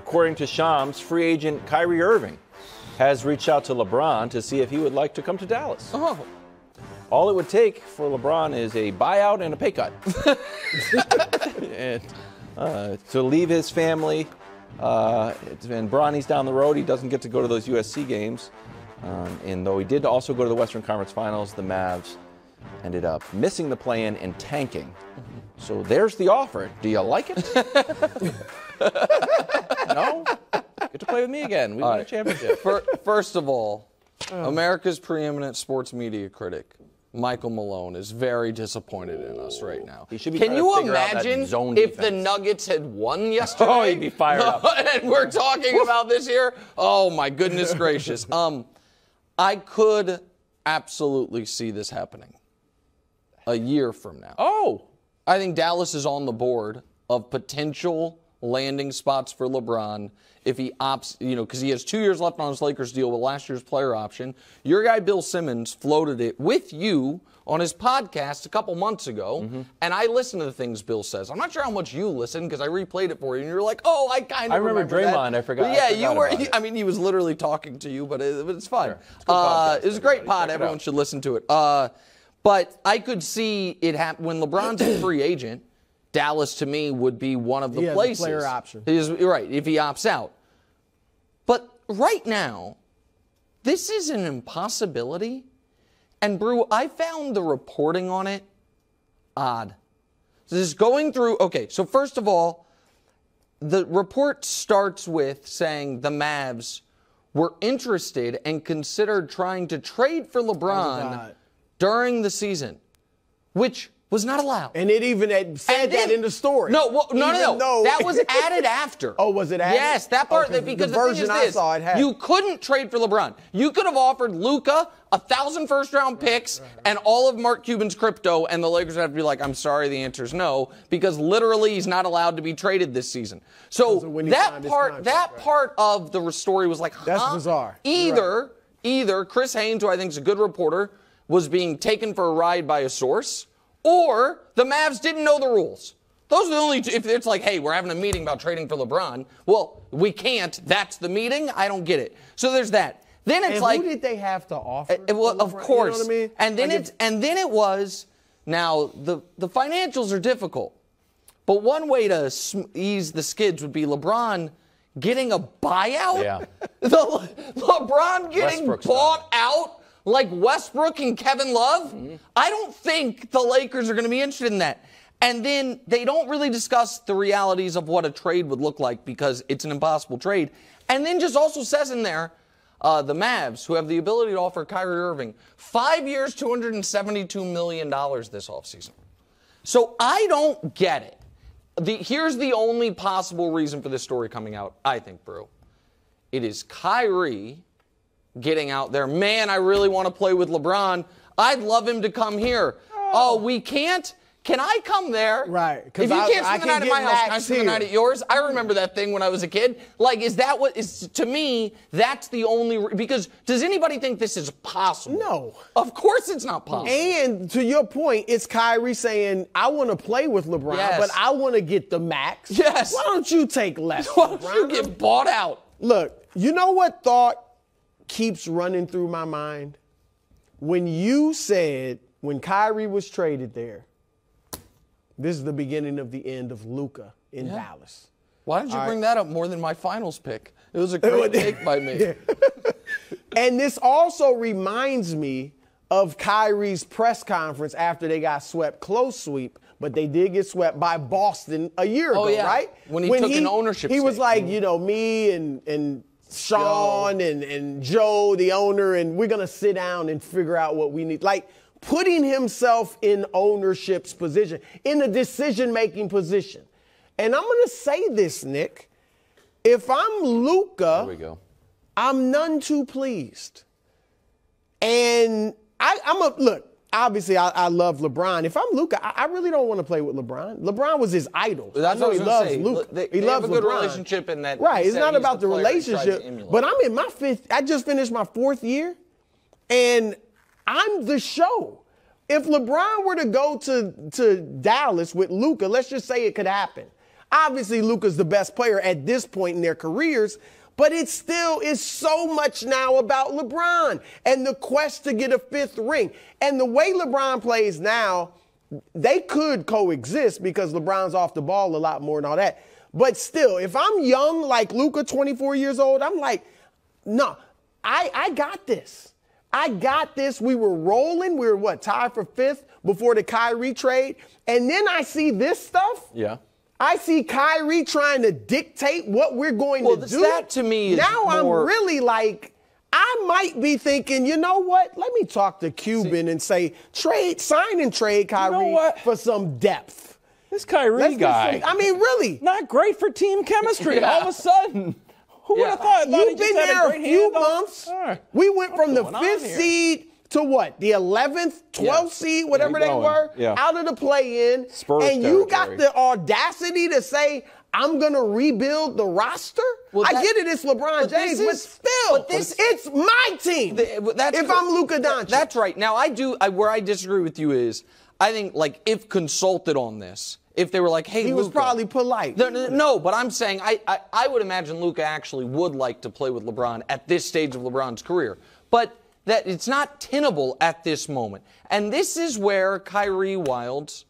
according to Shams, free agent Kyrie Irving has reached out to LeBron to see if he would like to come to Dallas. Oh. All it would take for LeBron is a buyout and a pay cut. And, to leave his family, and Bronny's down the road. He doesn't get to go to those USC games. And though he did also go to the Western Conference Finals, the Mavs ended up missing the play-in and tanking. So there's the offer. Do you like it? No? Get to play with me again. We won a championship. First of all, America's preeminent sports media critic, Michael Malone, is very disappointed in us right now. Can you imagine if the Nuggets had won yesterday? Oh, he'd be fired up. And we're talking about this here? Oh, my goodness gracious. I could absolutely see this happening a year from now. Oh. I think Dallas is on the board of potential landing spots for LeBron if he opts, because he has 2 years left on his Lakers deal with last year's player option. Your guy Bill Simmons floated it with you on his podcast a couple months ago, and I listened to the things Bill says. I'm not sure how much you listened because I replayed it for you, and you're like, oh, I kind of remember Draymond. That. I forgot. But yeah, you were. I mean, he was literally talking to you, but it's fine. Sure. It was a great pod. Everyone should listen to it. But I could see it happen when LeBron's a free agent. Dallas, to me, would be one of the places. Player option. Right, if he opts out. But right now, this is an impossibility. And, Brew, I found the reporting on it odd. This is going through, okay, so first of all, the report starts with saying the Mavs were interested and considered trying to trade for LeBron during the season, which was not allowed. And it even said that in the story. No. That was added after. Oh, was it added? Yes, that part. Because the version thing is this: you couldn't trade for LeBron. You could have offered Luka 1,000 first-round picks and all of Mark Cuban's crypto, and the Lakers would have to be like, "I'm sorry, the answer is no," because literally he's not allowed to be traded this season. So that part of the story was like, that's bizarre. Either Chris Haynes, who I think is a good reporter, was being taken for a ride by a source, or the Mavs didn't know the rules. Those are the only two. If it's like, hey, we're having a meeting about trading for LeBron, well, we can't. That's the meeting. I don't get it. So there's that. Then it's who did they have to offer? Well, of course. You know what I mean? And then it was. Now the financials are difficult, but one way to ease the skids would be LeBron getting a buyout. Yeah. LeBron getting bought out. Like Westbrook and Kevin Love, I don't think the Lakers are going to be interested in that. And then they don't really discuss the realities of what a trade would look like because it's an impossible trade. And then just also says in there, the Mavs, who have the ability to offer Kyrie Irving 5 years, $272 million this offseason. So I don't get it. Here's the only possible reason for this story coming out, I think, Brew. It is Kyrie getting out there. Man, I really want to play with LeBron. I'd love him to come here. Oh, we can't? Can I come there? Right. If you can't spend the night at my house, can I spend the night at yours? I remember that thing when I was a kid. Like, is that what is, to me, that's the only, because does anybody think this is possible? No. Of course it's not possible. And to your point, it's Kyrie saying, I want to play with LeBron, but I want to get the max. Yes. Why don't you take less? Why don't you get bought out? Look, you know what thought keeps running through my mind? When you said, when Kyrie was traded there, this is the beginning of the end of Luka in Dallas. Why did you bring that up more than my finals pick? It was a great take by me. And this also reminds me of Kyrie's press conference after they got swept, close sweep, but they did get swept by Boston a year ago, right? When he took an ownership He was stake. like, me and Sean and Joe, the owner, and we're going to sit down and figure out what we need. Like, putting himself in ownership's position, in a decision-making position. And I'm going to say this, Nick. If I'm Luka, I'm none too pleased. And look, obviously I love LeBron. If I'm Luka, I really don't want to play with LeBron. LeBron was his idol. That's what he loves Luka. He loves have a good LeBron. Relationship in that. Right, it's not about the relationship. But I'm in my I just finished my 4th year, and I'm the show. If LeBron were to go to Dallas with Luka, let's just say it could happen. Obviously, Luka's the best player at this point in their careers, but it still is so much now about LeBron and the quest to get a 5th ring. And the way LeBron plays now, they could coexist because LeBron's off the ball a lot more and all that. But still, if I'm young like Luka, 24 years old, I'm like, no, I got this. I got this. We were rolling. We were, tied for 5th before the Kyrie trade. And then I see this stuff. Yeah. I see Kyrie trying to dictate what we're going to do. That to me is now more... I'm really like, I might be thinking, you know what? Let me talk to Cuban and say, sign and trade Kyrie for some depth. This Kyrie guy. I mean, really. Not great for team chemistry. All of a sudden. Who would have thought? You've been there a few months. We went from the 5th seed to what? The 11th, 12th seed, whatever they were, out of the play-in. And you got the audacity to say, I'm going to rebuild the roster? Well, I get it, it's LeBron James, but still, it's my team if I'm Luka Doncic. That's right. Now, where I disagree with you is, I think, like, if consulted on this, if they were like, hey, he was probably polite. No, but I'm saying I would imagine Luka actually would like to play with LeBron at this stage of LeBron's career. But that it's not tenable at this moment. And this is where Kyrie Wilds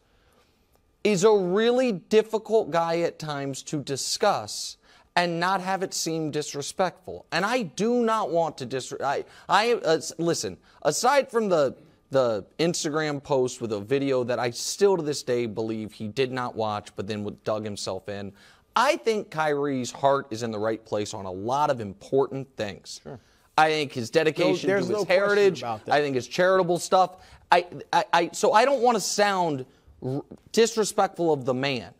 is a really difficult guy at times to discuss and not have it seem disrespectful. And I do not want to listen, aside from the Instagram post with a video that I still to this day believe he did not watch but then dug himself in, I think Kyrie's heart is in the right place on a lot of important things. Sure. I think his dedication to his heritage, I think his charitable stuff. So I don't want to sound disrespectful of the man,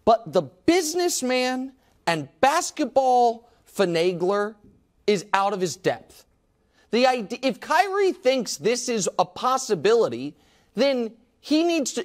but the businessman and basketball finagler is out of his depth. The idea, if Kyrie thinks this is a possibility, then he needs to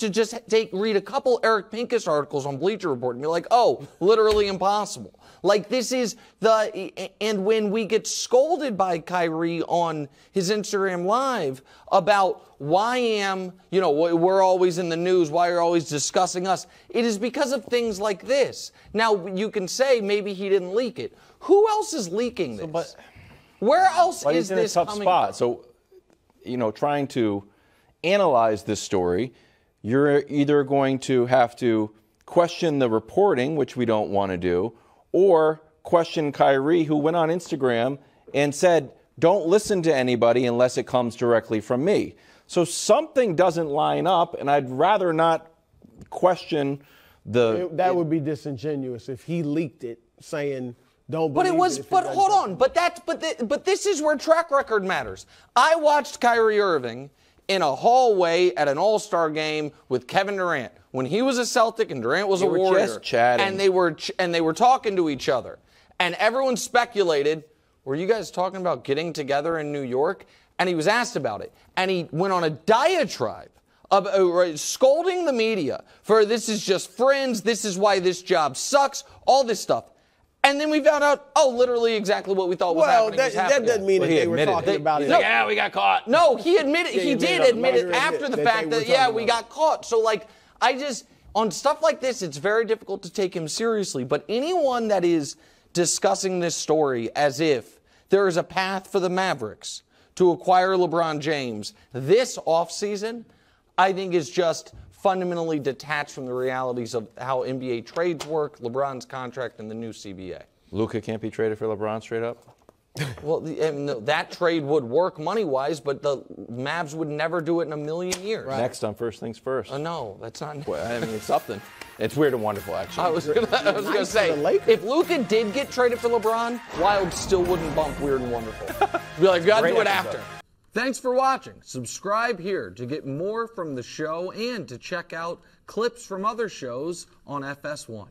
just read a couple Eric Pincus articles on Bleacher Report and be like, oh, literally impossible. Like this is and when we get scolded by Kyrie on his Instagram Live about we're always in the news, why you're always discussing us, it is because of things like this. Now, you can say maybe he didn't leak it. Who else is leaking this? Where else is this coming from? He's in a tough spot. So, trying to analyze this story, you're either going to have to question the reporting, which we don't want to do, or question Kyrie, who went on Instagram and said, don't listen to anybody unless it comes directly from me. So something doesn't line up, and I'd rather not question that would be disingenuous if he leaked it saying, don't believe it. But hold on. But this is where track record matters. I watched Kyrie Irving in a hallway at an All-Star game with Kevin Durant when he was a Celtic and Durant was a Warrior. Just chatting. And they were talking to each other. And everyone speculated, were you guys talking about getting together in New York? And he was asked about it. And he went on a diatribe of scolding the media for this is just friends, this is why this job sucks, all this stuff. And then we found out, literally exactly what we thought was happening. That doesn't mean that they were talking about it. No, we got caught. No, he admitted, he did admit it after the fact that, we got caught. So, on stuff like this, it's very difficult to take him seriously. But anyone that is discussing this story as if there is a path for the Mavericks to acquire LeBron James this offseason, I think is just fundamentally detached from the realities of how NBA trades work, LeBron's contract, and the new CBA. Luka can't be traded for LeBron straight up? Well, that trade would work money-wise, but the Mavs would never do it in a million years. Right. Next on First Things First. No, that's not. Well, I mean, it's something. It's weird and wonderful, actually. I was going to say, if Luka did get traded for LeBron, Wild still wouldn't bump Weird and Wonderful. Be like, got to do it after. Thanks for watching. Subscribe here to get more from the show and to check out clips from other shows on FS1.